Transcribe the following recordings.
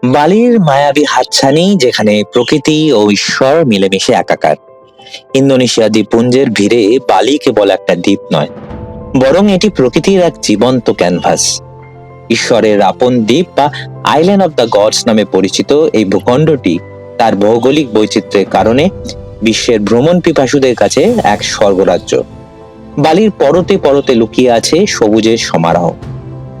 বালির মায়াবী হাতছানি, যেখানে প্রকৃতি ও ঈশ্বর মিলেমিশে একাকার। ইন্দোনেশিয়া দ্বীপপুঞ্জের ভিড়ে বালি কেবল একটা দ্বীপ নয়, বরং এটি প্রকৃতির এক জীবন্ত ক্যানভাস। ঈশ্বরের আপন দ্বীপ বা আইল্যান্ড অব দ্য গডস নামে পরিচিত এই ভূখণ্ডটি তার ভৌগোলিক বৈচিত্র্যের কারণে বিশ্বের ভ্রমণ পিপাসুদের কাছে এক স্বর্গরাজ্য। বালির পরতে পরতে লুকিয়ে আছে সবুজের সমারোহ,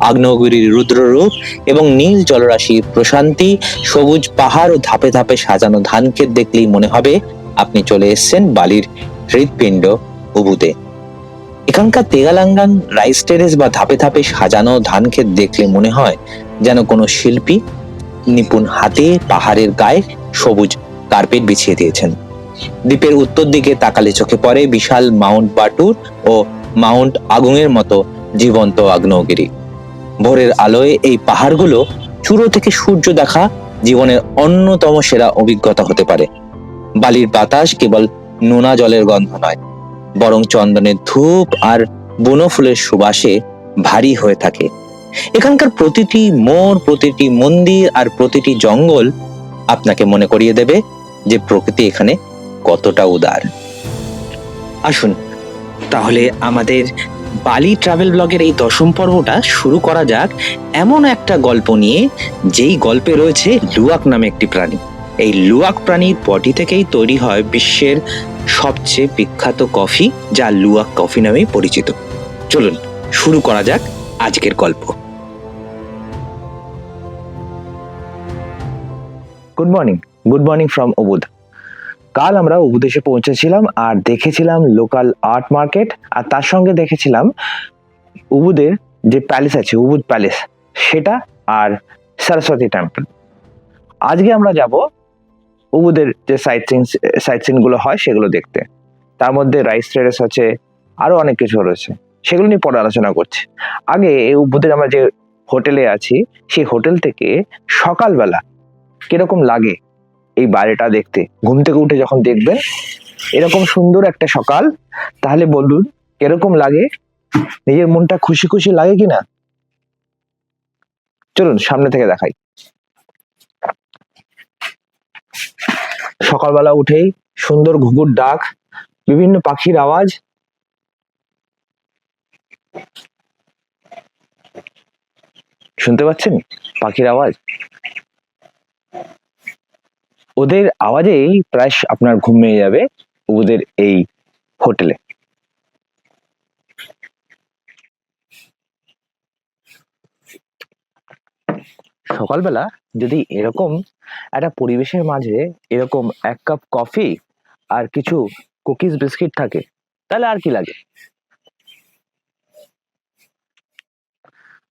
আগ্নেয়গিরির রুদ্ররূপ এবং নীল জলরাশির প্রশান্তি। সবুজ পাহাড় ও ধাপে ধাপে সাজানো ধানক্ষেত দেখলেই মনে হবে আপনি চলে এসেছেন বালির হৃৎপিণ্ড উবুতে। এখানকার তেগালাঙ্গান রাইস টেরেস বা ধাপে ধাপে সাজানো ধানক্ষেত দেখলে মনে হয় যেন কোনো শিল্পী নিপুণ হাতে পাহাড়ের গায়ে সবুজ কার্পেট বিছিয়ে দিয়েছেন। দ্বীপের উত্তর দিকে তাকালে চোখে পড়ে বিশাল মাউন্ট বাটুর ও মাউন্ট আগুনের মতো জীবন্ত আগ্নেয়গিরি। ভোরের আলোয় এই পাহাড়গুলো চূড়ো থেকে সূর্য দেখা জীবনের অন্যতম সেরা অভিজ্ঞতা হতে পারে। বালির বাতাস কেবল নোনা জলের গন্ধ নয়, বরং চন্দনের ধূপ আর বন ফুলের সুবাসে ভারী হয়ে থাকে। এখানকার প্রতিটি মোড়, প্রতিটি মন্দির আর প্রতিটি জঙ্গল আপনাকে মনে করিয়ে দেবে যে প্রকৃতি এখানে কতটা উদার। আসুন তাহলে আমাদের বালি ট্রাভেল ব্লগের এই 10ম পর্বটা শুরু করা যাক এমন একটা গল্প নিয়ে, যেই গল্পে রয়েছে লুয়াক নামে একটি প্রাণী। এই লুয়াক প্রাণীর বডি থেকেই তৈরি হয় বিশ্বের সবচেয়ে বিখ্যাত কফি, যা লুয়াক কফি নামেই পরিচিত। চলুন শুরু করা যাক আজকের গল্প। Good morning from Ubud. কাল আমরা উবুদ এসে পৌঁছেছিলাম আর দেখেছিলাম লোকাল আর্ট মার্কেট, আর তার সঙ্গে দেখেছিলাম উবুদের যে প্যালেস আছে, উবুদ প্যালেস, সেটা আর সরস্বতী টেম্পল। আজকে আমরা যাব উবুদের যে সাইট সিন গুলো হয় সেগুলো দেখতে। তার মধ্যে রাইস টেরেস আছে, আরো অনেক কিছু রয়েছে, সেগুলো নিয়ে পরে আলোচনা করছি। আগে উবুদের আমরা যে হোটেলে আছি, সেই হোটেল থেকে সকালবেলা কিরকম লাগে এই বাইরেটা দেখতে, ঘুম থেকে উঠে যখন দেখবেন এরকম সুন্দর একটা সকাল, তাহলে বলুন কিরকম লাগে, নিজের মনটা খুশি খুশি লাগে কিনা। চলুন সামনে থেকে দেখাই। সকালবেলা উঠেই সুন্দর ঘুঘুর ডাক, বিভিন্ন পাখির আওয়াজ, শুনতে পাচ্ছেন পাখির আওয়াজ? ওদের আওয়াজেই প্রায় আপনার ঘুম ভেঙে যাবে ওদের এই হোটেলে। সকালবেলা যদি এরকম একটা পরিবেশের মাঝে এরকম এক কাপ কফি আর কিছু কুকিজ বিস্কিট থাকে, তাহলে আর কি লাগে।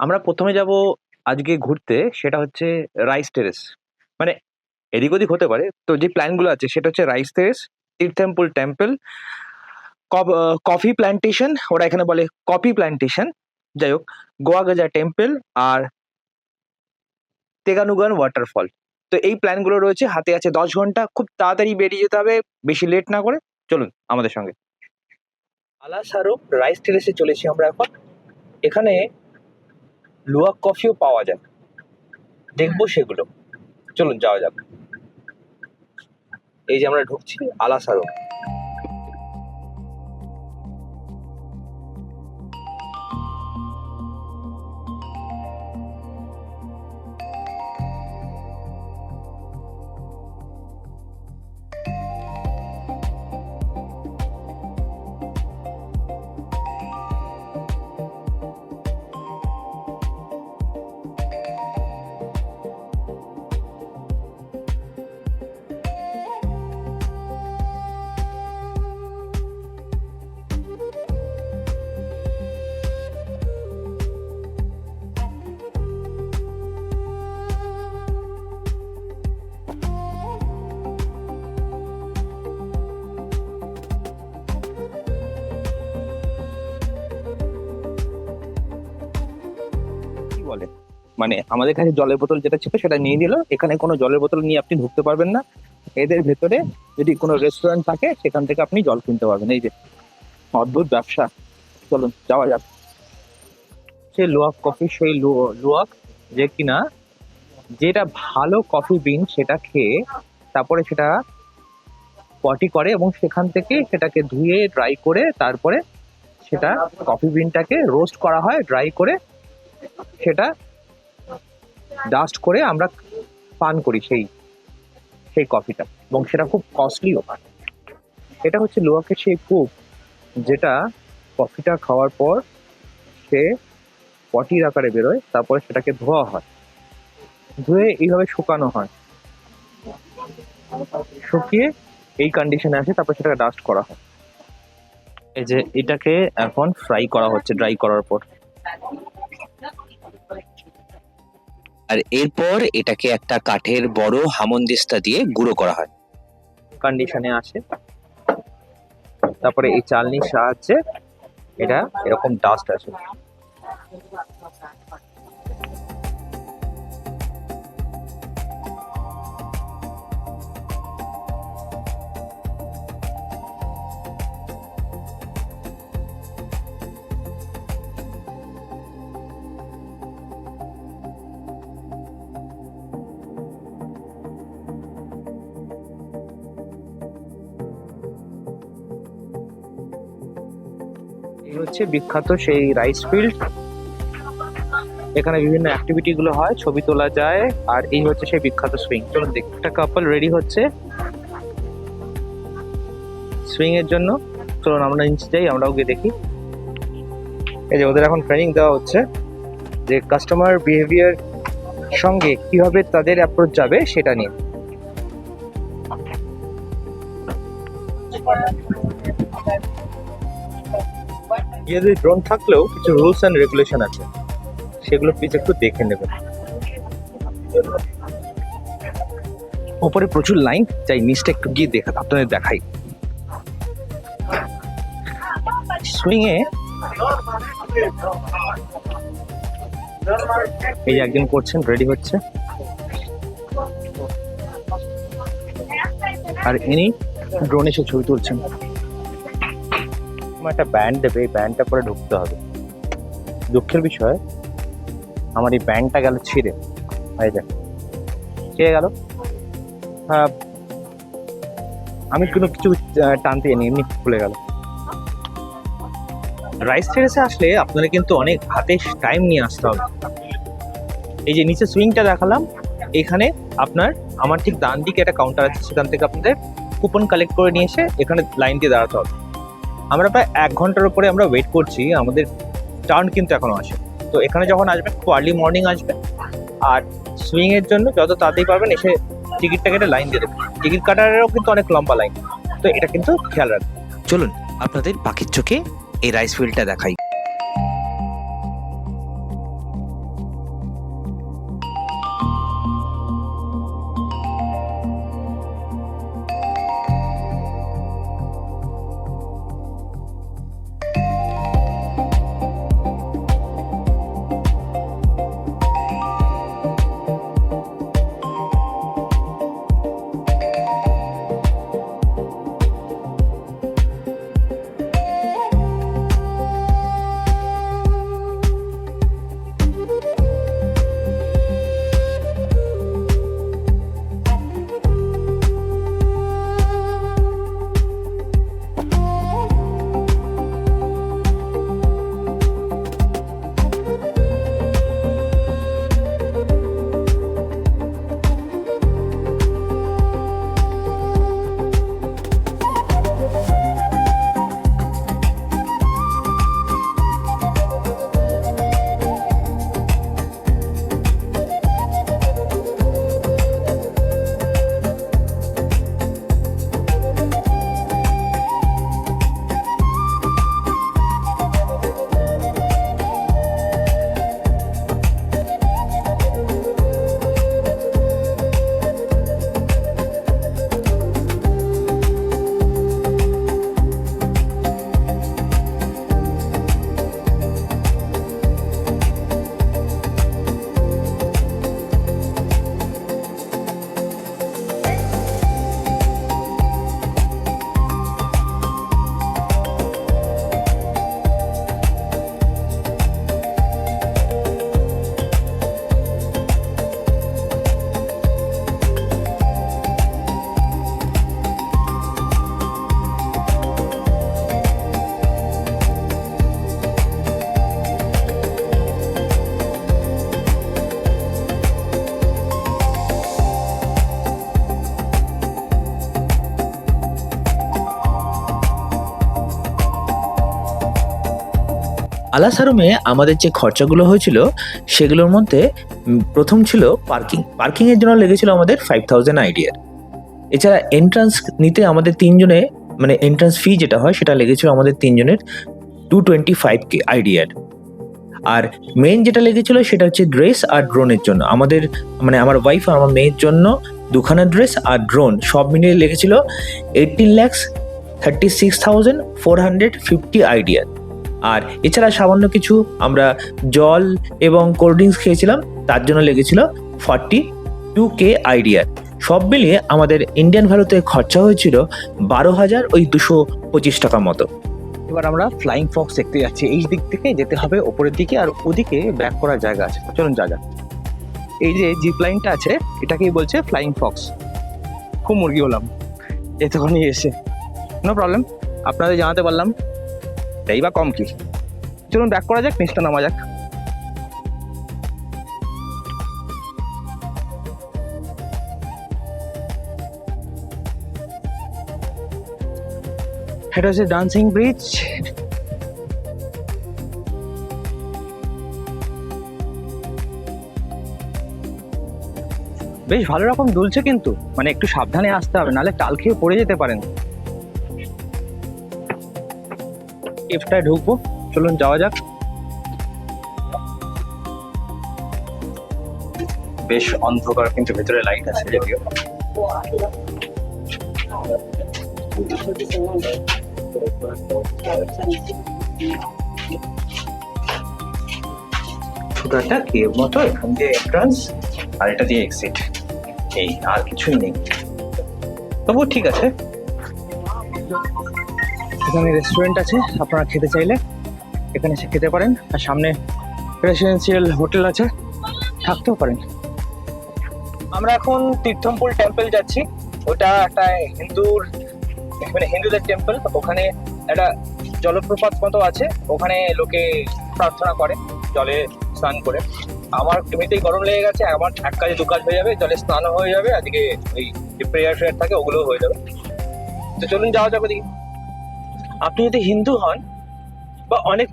আমরা প্রথমে যাব আজকে ঘুরতে, সেটা হচ্ছে রাইস টেরেস। মানে এদিক ওদিক হতে পারে, তো যে প্ল্যানগুলো আছে সেটা হচ্ছে rice terrace, Tirta Empul temple, coffee plantation, ওরা এখানে বলে কফি প্ল্যান্টেশন, যাই হোক, গোয়া গাজা টেম্পল আর তেগানুগান ওয়াটারফল। তো এই প্ল্যানগুলো রয়েছে, হাতে আছে 10 ঘন্টা, খুব তাড়াতাড়ি বেরিয়ে যেতে হবে, বেশি লেট না করে। চলুন আমাদের সঙ্গে। আলাসারুপ রাইস টেরেসে চলেছি আমরা এখন। এখানে লুয়াক কফিও পাওয়া যায়, দেখবো সেগুলো। চলুন যাওয়া যাক। এই যে আমরা ঢুকছি আলাসারুপ। বলে মানে আমাদের কাছে জলের বোতল যেটা ছিল সেটা নিয়ে দিল, এখানে কোনো জলের বোতল নিয়ে আপনি ঢুকতে পারবেন না। এদের ভেতরে যদি কোনো রেস্টুরেন্ট থাকে সেখান থেকে আপনি জল কিনতে পারবেন। এই যে অদ্ভুত ব্যবসা। চলুন যাওয়া যাক। সেই লুয়াক কফি, সেই লুয়াক যে কিনা যেটা ভালো কফি বিন সেটা খেয়ে তারপরে সেটা পটি করে এবং সেখান থেকে সেটাকে ধুয়ে ড্রাই করে তারপরে সেটা কফি বিনটাকে রোস্ট করা হয়, ড্রাই করে সেটা ডাস্ট করে আমরা পান করি সেই সেই কফিটা, এবং সেটা খুব কস্টলিও। এটা হচ্ছে লুয়াকের সেই কূপ যেটা কফিটা খাওয়ার পর সে পটির আকারে বেরোয়, তারপরে সেটাকে ধোয়া হয়, ধুয়ে এইভাবে শুকানো হয়, শুকিয়ে এই কন্ডিশনে আসে, তারপর সেটাকে ডাস্ট করা হয়। এই যে এটাকে এখন ফ্রাই করা হচ্ছে ড্রাই করার পর। আর এরপর এটাকে একটা কাঠের বড় হামনদিস্তা দিয়ে গুঁড়ো করা হয়। কন্ডিশনে আসে, তারপরে এই চালনির সাহায্যে এটা এরকম ডাস্ট আসে। এই হচ্ছে বিখ্যাত সেই রাইস ফিল্ড। এখানে বিভিন্ন অ্যাক্টিভিটি গুলো হয়, ছবি তোলা যায়, আর এই হচ্ছে সেই বিখ্যাত সুইং। চলুন দেখি। একটা কাপল রেডি হচ্ছে সুইং এর জন্য। চলুন আমরা নিচে যাই, আমরাও গিয়ে দেখি। এই যে ওদের এখন ট্রেনিং দেওয়া হচ্ছে যে কাস্টমার বিহেভিয়ার সঙ্গে কিভাবে তাদের অ্যাপ্রোচ যাবে সেটা নিয়ে। যদি ড্রোন থাকলেও কিছু রুলস অ্যান্ড রেগুলেশন আছে, সেগুলো প্লিজ একটু দেখে নেবেন। ওপরে প্রচুর লাইন, চাই নিচটা একটু গিয়ে আপনাদের দেখাই। সুইং এ এই যে একজন করছেন, রেডি হচ্ছে, আর ইনি ড্রোনে এসে ছবি তুলছেন। আমার একটা ব্যান্ড দেবে, এই ব্যান্ডটা পরে ঢুকতে হবে। দুঃখের বিষয় আমার এই ব্যান্ডটা গেল ছিঁড়ে, হয়ে যায় ছিঁড়ে গেল। আমি কোনো কিছু টানতে নি, এমনি খুলে গেল। রাইস টেরেসে আসলে আপনারা কিন্তু অনেক হাতে টাইম নিয়ে আসতে হবে। এই যে নিচে সুইংটা দেখালাম, এখানে আপনার আমার ঠিক ডান দিকে একটা কাউন্টার আছে, সেখান থেকে আপনাদের কুপন কালেক্ট করে নিয়ে এসে এখানে লাইন দিয়ে দাঁড়াতে হবে। আমরা প্রায় 1 ঘন্টার উপরে আমরা ওয়েট করছি, আমাদের টার্ন কিন্তু এখনো আসে। তো এখানে যখন আসবেন খুব আর্লি মর্নিং আসবেন, আর সুইং এর জন্য যত তাড়াতাড়ি পারবেন এসে টিকিটটা কেটে লাইন দিয়ে দেবেন। টিকিট কাটারেরও কিন্তু অনেক লম্বা লাইন, তো এটা কিন্তু খেয়াল রাখবেন। চলুন আপনাদের পাখির চোখে এই রাইস ফিল্ডটা দেখাই। আলাসারুমে আমাদের যে খরচাগুলো হয়েছিল সেগুলোর মধ্যে প্রথম ছিল পার্কিং এর জন্য লেগেছিল আমাদের 5000 আইডিয়ার। এছাড়া এন্ট্রান্স নিতে আমাদের তিনজনে, মানে এন্ট্রান্স ফি যেটা হয় সেটা লেগেছিল আমাদের তিনজনের 225K আইডিয়ার। আর মেন যেটা লেগেছিল সেটা হচ্ছে ড্রেস আর ড্রোনের জন্য আমাদের, মানে আমার ওয়াইফ আর আমার মেয়ের জন্য দুখানা ড্রেস আর ড্রোন সব মিলিয়ে লেগেছিল 18,36,450 আইডিয়া। আর এছাড়া সামান্য কিছু আমরা জল এবং কোল্ড ড্রিঙ্কস খেয়েছিলাম, তার জন্য লেগেছিল 42K আইডিয়া। সব মিলিয়ে আমাদের ইন্ডিয়ান ভ্যালুতে খরচা হয়েছিল 12,225 টাকা মতো। এবার আমরা ফ্লাইং ফক্স দেখতে যাচ্ছি। এই দিক থেকে যেতে হবে ওপরের দিকে, আর ওদিকে ব্যাক করার জায়গা আছে। চলুন যা যাক। এই যে জিপ লাইনটা আছে এটাকেই বলছে ফ্লাইং ফক্স। খুব মুরগি হলাম এতক্ষণই এসে, নো প্রবলেম, আপনাদের জানাতে পারলাম, এই বা কম কি। চলুন ব্যাক করা যাক, নিচটা নামা যাক। এটা হচ্ছে ডান্সিং ব্রিজ। বেশ ভালো রকম দুলছে, কিন্তু মানে একটু সাবধানে আসতে হবে, নাহলে টাল খেয়ে পড়ে যেতে পারেন। লিফটটায় ঢুকবো, চলুন যাওয়া যাক। বেশ অন্ধকার, কিন্তু ভেতরে লাইট আছে যদিও। ছোট একটা কেভ মতো, এখান দিয়ে এন্ট্রান্স আর এটা দিয়ে এক্সিট, এই আর কিছুই নেই, তবু ঠিক আছে। এখানে রেস্টুরেন্ট আছে, আপনারা খেতে চাইলে এখানে এসে খেতে পারেন। আর সামনে রেসিডেন্সিয়াল হোটেল আছে, থাকতেও পারেন। আমরা এখন তীর্থমপুল টেম্পল যাচ্ছি। ওটা একটা হিন্দুদের টেম্পল। ওখানে একটা জলপ্রপাত মতো আছে, ওখানে লোকে প্রার্থনা করে জলে স্নান করে। আমার এমনিতেই গরম লেগে গেছে, আমার এক কাজে দু কাজ হয়ে যাবে, জলে স্নানও হয়ে যাবে, আজকে ওই যে প্রেয়ার থাকে ওগুলোও হয়ে যাবে। তো চলুন যাওয়া যাবে দেখি। আপনি যদি হিন্দু হন, বা অনেক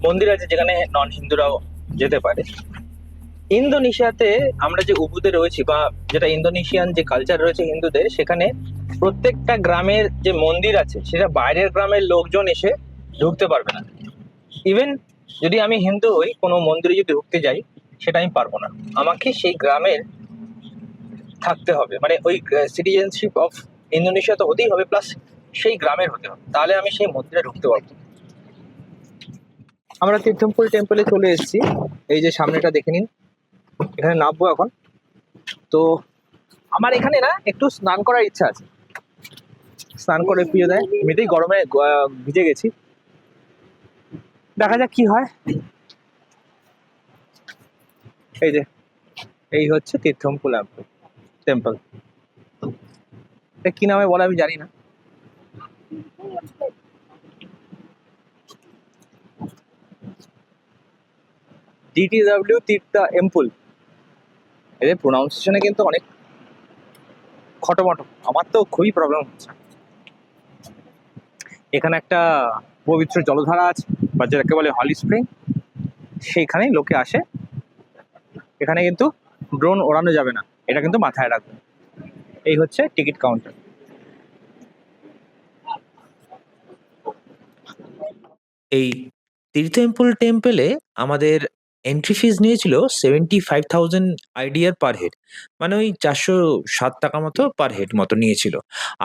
মন্দির আছে যেখানে নন হিন্দুরাও যেতে পারে। ইন্দোনেশিয়াতে আমরা যে উবুতে রয়েছি, বা যেটা ইন্দোনেশিয়ান যে কালচার রয়েছে হিন্দুদের, সেখানে প্রত্যেকটা গ্রামের যে মন্দির আছে সেটা বাইরের গ্রামের লোকজন এসে ঢুকতে পারবে না। ইভেন যদি আমি হিন্দু হই, কোনো মন্দিরে যদি ঢুকতে যাই, সেটা আমি পারবো না। আমাকে সেই গ্রামের থাকতে হবে, মানে ওই সিটিজেনশিপ অফ ইন্দোনেশিয়া তো হতেই হবে, প্লাস সেই গ্রামের হতে হবে, তাহলে আমি সেই মন্দিরে ঢুকতে পারবো। আমরা তীর্থমপুল টেম্পলে চলে এসেছি। এই যে সামনেটা দেখে নিন, এখানে নামবো এখন। তো আমার এখানে না একটু স্নান করার ইচ্ছা আছে, স্নান করে পুজো দেয়। এমনিতেই গরমে ভিজে গেছি, দেখা যাক কি হয়। এই যে এই হচ্ছে তীর্থমপুল টেম্পল। এটা কি নামে বলে আমি জানি না। DTW Tirta Empul. এদের প্রোনাউন্সিয়েশনে কিন্তু অনেক খটোমটো, আমার তো খুবই প্রবলেম হচ্ছে। এখানে একটা পবিত্র জলধারা আছে, বা যেটাকে বলে হলি স্প্রিং, সেইখানে লোকে আসে। এখানে কিন্তু ড্রোন ওড়ানো যাবে না, এটা কিন্তু মাথায় রাখবে। এই হচ্ছে টিকিট কাউন্টার। এই তীর্থেম্পুল টেম্পলে আমাদের এন্ট্রি ফিজ নিয়েছিল 75,000 আইডিয়ার পার হেড, মানে ওই 407 টাকা মতো পার হেড মতো নিয়েছিল।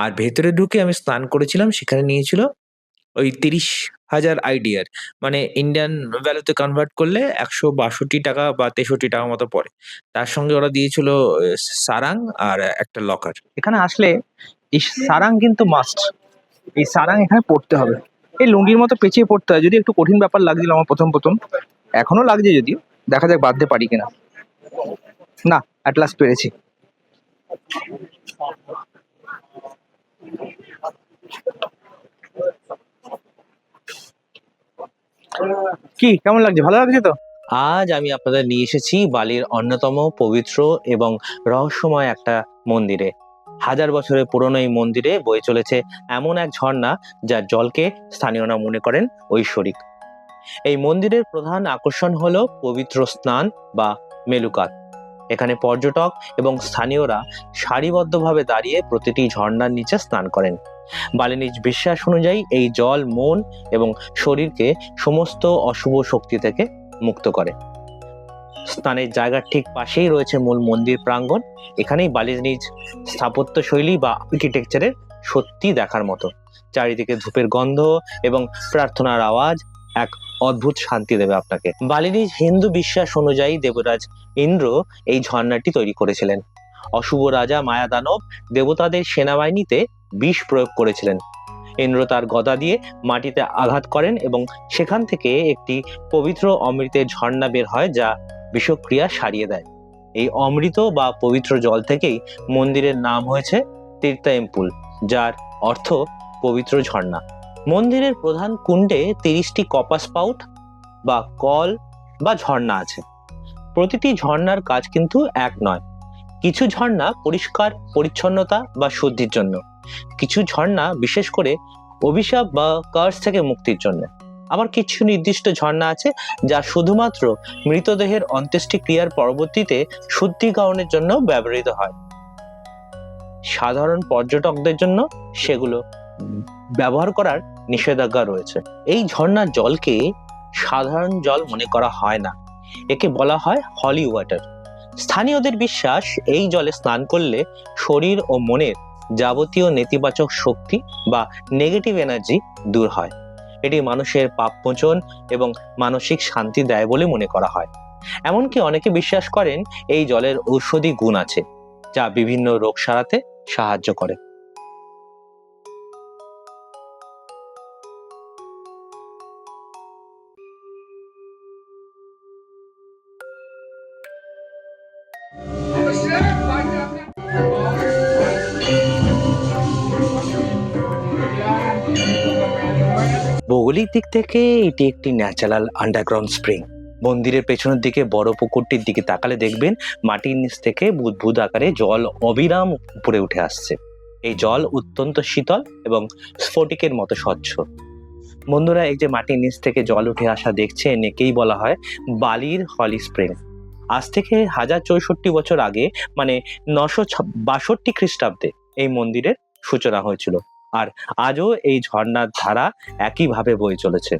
আর ভেতরে ঢুকে আমি স্নান করেছিলাম, সেখানে নিয়েছিল ওই 30,000 আইডিয়ার, মানে ইন্ডিয়ান ভ্যালুতে কনভার্ট করলে 162 টাকা বা 63 টাকা মতো পড়ে। তার সঙ্গে ওরা দিয়েছিল সারাং আর একটা লকার। এখানে আসলে এই সারাং কিন্তু মাস্ট, এই সারাং এখানে পড়তে হবে। এই লুঙ্গির মতো পেঁচিয়ে পড়তে হয়, যদি একটু কঠিন ব্যাপার লাগছিল আমার প্রথম প্রথম, এখনো লাগছে যদিও, দেখা যাক বাঁধতে পারি কিনা। না, অ্যাট লাস্ট পেরেছি। কি কেমন লাগছে? ভালো লাগছে তো? আজ আমি আপনাদের নিয়ে এসেছি বালির অন্যতম পবিত্র এবং রহস্যময় একটা মন্দিরে। 1000 বছরের পুরনো এই মন্দিরে বয়ে চলেছে এমন এক ঝর্ণা, যার জলকে স্থানীয়রা মনে করেন ঐশ্বরিক। এই মন্দিরের প্রধান আকর্ষণ হলো পবিত্র স্নান বা মেলুকাত। এখানে পর্যটক এবং স্থানীয়রা সারিবদ্ধভাবে দাঁড়িয়ে প্রতিটি ঝর্ণার নিচে স্নান করেন। বালিনিজ বিশ্বাস অনুযায়ী এই জল মন এবং শরীরকে সমস্ত অশুভ শক্তি থেকে মুক্ত করে। স্নানের জায়গার ঠিক পাশেই রয়েছে মূল মন্দির প্রাঙ্গণ। এখানেই বালিনিজ স্থাপত্য শৈলী বা আর্কিটেকচারের সত্যি দেখার মতো। চারিদিকে ধূপের গন্ধ এবং প্রার্থনার আওয়াজ এক অদ্ভুত শান্তি দেবে আপনাকে। বালিনিজ হিন্দু বিশ্বাস অনুযায়ী দেবরাজ ইন্দ্র এই ঝর্ণাটি তৈরি করেছিলেন। অশুভ রাজা মায়া দানব দেবতাদের সেনাবাহিনীতে বিষ প্রয়োগ করেছিলেন। ইন্দ্র তার গদা দিয়ে মাটিতে আঘাত করেন এবং সেখান থেকে একটি পবিত্র অমৃতের ঝর্ণা বের হয়, যা বিষক্রিয়া সারিয়ে দেয়। এই অমৃত বা পবিত্র জল থেকেই মন্দিরের নাম হয়েছে তীর্থাম্পুল, যার অর্থ পবিত্র ঝর্ণা। মন্দিরের প্রধান কুণ্ডে 30টি কপার স্পাউট বা কল বা ঝর্ণা আছে। প্রতিটি ঝর্ণার কাজ কিন্তু এক নয়। কিছু ঝর্ণা পরিষ্কার পরিচ্ছন্নতা বা শুদ্ধির জন্য, কিছু ঝর্ণা বিশেষ করে অভিশাপ বা কার্স থেকে মুক্তির জন্য। আবার কিছু নির্দিষ্ট ঝর্ণা আছে যা শুধুমাত্র মৃতদেহের অন্ত্যেষ্টিক্রিয়ার পরবর্তীতে শুদ্ধিকরণের জন্য ব্যবহৃত হয়। সাধারণ পর্যটকদের জন্য সেগুলো ব্যবহার করার নিষেধাজ্ঞা রয়েছে। এই ঝর্ণার জলকে সাধারণ জল মনে করা হয় না, একে বলা হয় হলি ওয়াটার। স্থানীয়দের বিশ্বাস এই জলে স্নান করলে শরীর ও মনের যাবতীয় নেতিবাচক শক্তি বা নেগেটিভ এনার্জি দূর হয়। এটি মানুষের পাপ মোচন এবং মানসিক শান্তি দেয় বলে মনে করা হয়। এমনকি অনেকে বিশ্বাস করেন এই জলের ঔষধি গুণ আছে, যা বিভিন্ন রোগ সারাতে সাহায্য করে। ভৌগোলিক দিক থেকে এটি একটি ন্যাচারাল আন্ডারগ্রাউন্ড স্প্রিং। মন্দিরের পেছনের দিকে বড় পুকুরটির দিকে তাকালে দেখবেন মাটির নিচ থেকে বুদবুদ আকারে জল অবিরাম উপরে উঠে আসছে। এই জল অত্যন্ত শীতল এবং স্ফটিকের মতো স্বচ্ছ। বন্ধুরা, এই যে মাটির নিচ থেকে জল উঠে আসা দেখছেন, একেই বলা হয় বালির হলি স্প্রিং। আজ থেকে 1064 বছর আগে, মানে 962 খ্রিস্টাব্দে এই মন্দিরের সূচনা হয়েছিল। আর আজও এই ঝর্ণার ধারা একইভাবে বয়ে চলেছে।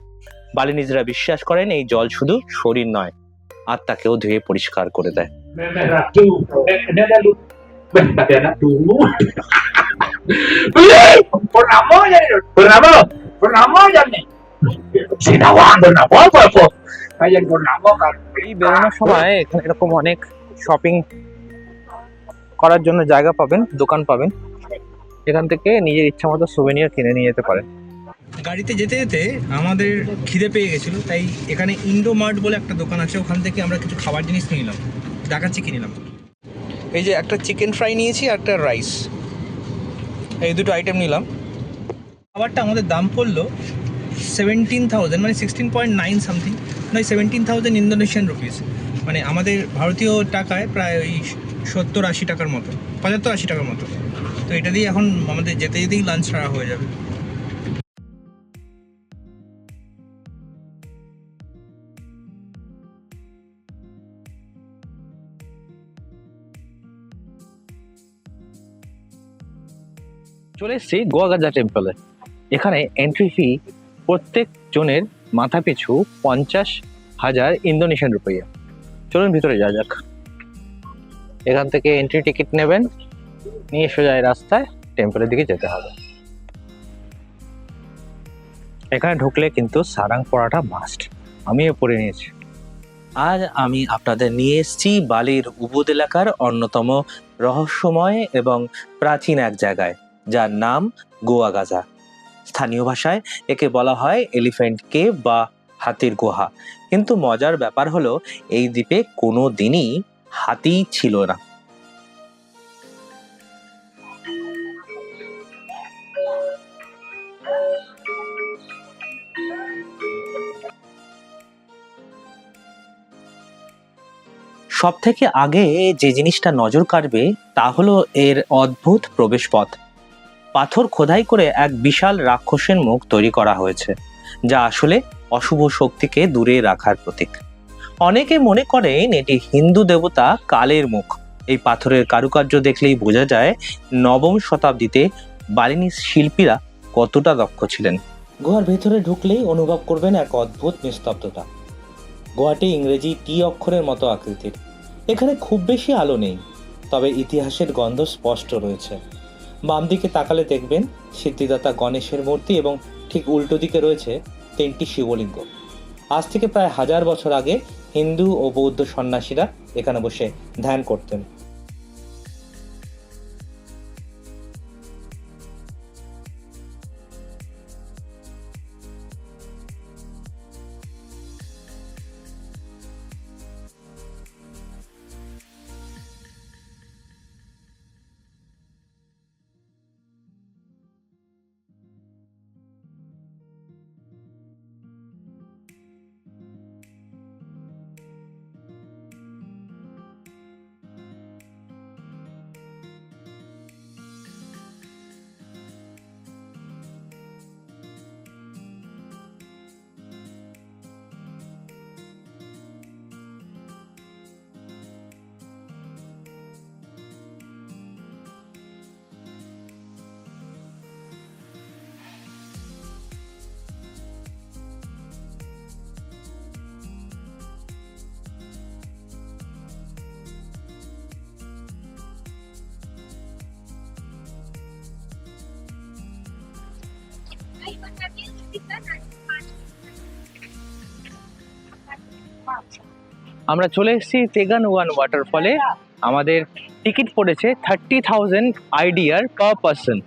বালিনিজরা বিশ্বাস করেন এই জল শুধু শরীর নয়, আত্মাকেও ধুয়ে পরিষ্কার করে দেয়। এই বেরোনোর সময় এখানে এরকম অনেক শপিং করার জন্য জায়গা পাবেন, দোকান পাবেন। এখান থেকে নিজের ইচ্ছা মতো সুভেনিয়ার কিনে নিয়ে যেতে পারেন। গাড়িতে যেতে যেতে আমাদের খিদে পেয়ে গেছিলো, তাই এখানে ইন্ডো মার্ট বলে একটা দোকান আছে, ওখান থেকে আমরা কিছু খাবার জিনিস নিয়ে নিলাম। দেখাচ্ছি কি নিলাম। এই যে একটা চিকেন ফ্রাই নিয়েছি আর একটা রাইস, এই দুটো আইটেম নিলাম। খাবারটা আমাদের দাম পড়লো 17,000, মানে 16.9 সামথিং, নয় 17,000 ইন্দোনেশিয়ান রুপিস, মানে আমাদের ভারতীয় টাকায় প্রায় ওই 70-80 টাকার মতো, 75-80 টাকার মতো। তো এটা দিয়ে এখন আমাদের যেতে যেতেই লাঞ্চ সারা হয়ে যাবে। চলে এসেছি গোয়াগাজা টেম্পলে। এখানে এন্ট্রি ফি প্রত্যেক জনের মাথা পিছু 50,000 ইন্দোনেশিয়ান রুপিয়া। চলুন ভিতরে যাওয়া যাক। এখান থেকে এন্ট্রি টিকিট নেবেন, নিয়ে সোজা রাস্তায় টেম্পলের দিকে যেতে হবে। এখানে ঢুকলে কিন্তু সারাং পরাটা মাস্ট, আমিও পরে নিয়েছি। আজ আমি আপনাদের নিয়ে এসেছি বালির উবুদ এলাকার অন্যতম রহস্যময় এবং প্রাচীন এক জায়গায়, যার নাম গোয়াগাজা। স্থানীয় ভাষায় একে বলা হয় এলিফ্যান্ট কেভ বা হাতির গুহা। কিন্তু মজার ব্যাপার হলো এই দ্বীপে কোনো দিনই হাতি ছিল না। সব থেকে আগে যে জিনিসটা নজর কাড়বে তা হলো এর অদ্ভুত প্রবেশপথ। পাথর খোদাই করে এক বিশাল রাক্ষসের মুখ তৈরি করা হয়েছে, যা আসলে অশুভ শক্তিকে দূরে রাখার প্রতীক। অনেকে মনে করেন এটি হিন্দু দেবতা কালের মুখ। এই পাথরের কারুকার্য দেখলেই বোঝা যায় নবম শতাব্দীতে বালিনী শিল্পীরা কতটা দক্ষ ছিলেন। গুহার ভেতরে ঢুকলেই অনুভব করবেন এক অদ্ভুত নিস্তব্ধতা। গুহাটি ইংরেজি টি অক্ষরের মতো আকৃতির। এখানে খুব বেশি আলো নেই, তবে ইতিহাসের গন্ধ স্পষ্ট রয়েছে। বাম দিকে তাকালে দেখবেন সিদ্ধিদাতা গণেশের মূর্তি এবং ঠিক উল্টো দিকে রয়েছে 3টি শিবলিঙ্গ। আজ থেকে প্রায় 1000 বছর আগে হিন্দু ও বৌদ্ধ সন্ন্যাসীরা এখানে বসে ধ্যান করতেন। আমরা চলে এসেছি তেগান ওয়ান ওয়াটারফলে। আমাদের টিকিট পড়েছে 30,000 IDR পার পার্সন।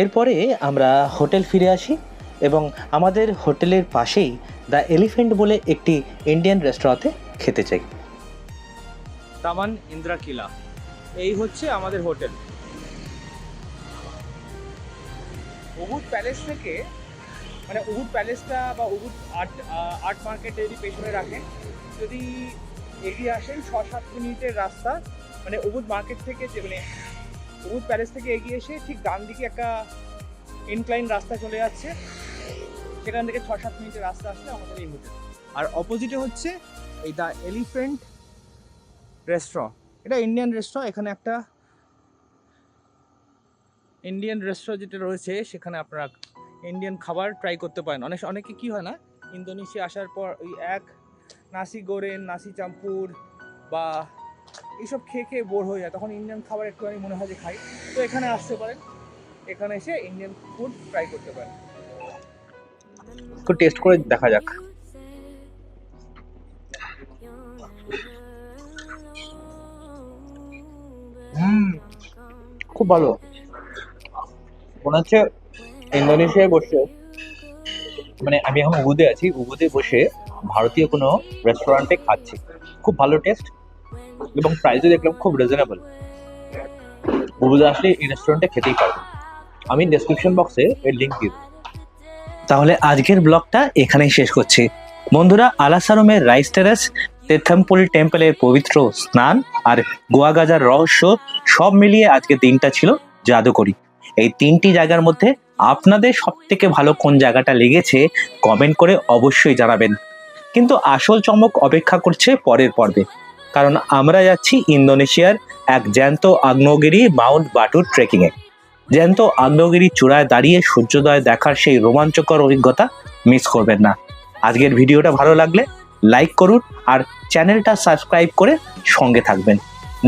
এরপরে আমরা হোটেল ফিরে আসি এবং আমাদের হোটেলের পাশেই দ্য এলিফ্যান্ট বলে একটি ইন্ডিয়ান রেস্টুরেন্টে খেতে চাই। তামান ইন্দ্রা কিলা, এই হচ্ছে আমাদের হোটেল। উহুদ প্যালেস থেকে, মানে উহুদ প্যালেসটা বা উহুদ আর্ট মার্কেট যদি পেছনে রাখেন, যদি এগিয়ে আসেন 6-7 মিনিটের রাস্তা, মানে উহুদ মার্কেট থেকে, যে মানে উহুদ প্যালেস থেকে এগিয়ে এসে ঠিক ডান দিকে একটা ইনক্লাইন রাস্তা চলে যাচ্ছে, সেখান থেকে 6-7 মিনিটের রাস্তা আসলে আমাদের এই হোটেল। আর অপোজিটে হচ্ছে এই দ্য এলিফ্যান্ট রেস্টুরেন্ট। এটা ইন্ডিয়ান রেস্টুরেন্ট। এখানে একটা ইন্ডিয়ান রেস্টুরেন্ট যেটা রয়েছে, সেখানে আপনারা ইন্ডিয়ান খাবার ট্রাই করতে পারেন। অনেকে কি হয় না, ইন্দোনেশিয়া আসার পর ওই এক নাসি গোরেন, নাসি চাম্পুর বা এইসব খেয়ে খেয়ে বোর হয়ে যায়, তখন ইন্ডিয়ান খাবার একটুখানি মনে হয় যে খাই। তো এখানে আসতে পারেন, এখানে এসে ইন্ডিয়ান ফুড ট্রাই করতে পারেন। একটু টেস্ট করে দেখা যাক। খুব ভালো মনে হচ্ছে। ইন্দোনেশিয়ায় বসে, মানে আমি এখন উবুদে আছি, উবুদে বসে ভারতীয় কোনো রেস্টুরেন্টে খাচ্ছি। খুব ভালো টেস্ট এবং প্রাইসও দেখলাম খুব রিজনেবল। উবুদে আসলে এই রেস্টুরেন্টে খেতেই পারবেন। আমি ডেসক্রিপশন বক্সে এর লিঙ্ক দিয়ে দেবো। তাহলে আজকের ব্লগটা এখানেই শেষ করছি বন্ধুরা। আলাসারমের রাইস টেরেস, তীর্থম্পুল টেম্পলের পবিত্র স্নান আর গোয়া গাজার রহস্য সব মিলিয়ে আজকে দিনটা ছিল জাদুকরী। এই 3টি জায়গার মধ্যে আপনাদের সব থেকে ভালো কোন জায়গাটা লেগেছে কমেন্ট করে অবশ্যই জানাবেন। কিন্তু আসল চমক অপেক্ষা করছে পরের পর্বে, কারণ আমরা যাচ্ছি ইন্দোনেশিয়ার এক জ্যান্ত আগ্নেয়গিরি মাউন্ট বাটুর ট্রেকিংয়ে। জ্যান্ত আগ্নেয়গিরির চূড়ায় দাঁড়িয়ে সূর্যোদয় দেখার সেই রোমাঞ্চকর অভিজ্ঞতা মিস করবেন না। আজকের ভিডিওটা ভালো লাগলে লাইক করুন আর চ্যানেলটা সাবস্ক্রাইব করে সঙ্গে থাকবেন।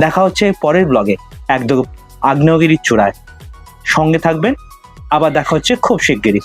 দেখা হচ্ছে পরের ব্লগে একদম আগ্নেয়গিরির চূড়ায়। সঙ্গে থাকবেন, আবার দেখা হচ্ছে খুব শিগগিরই।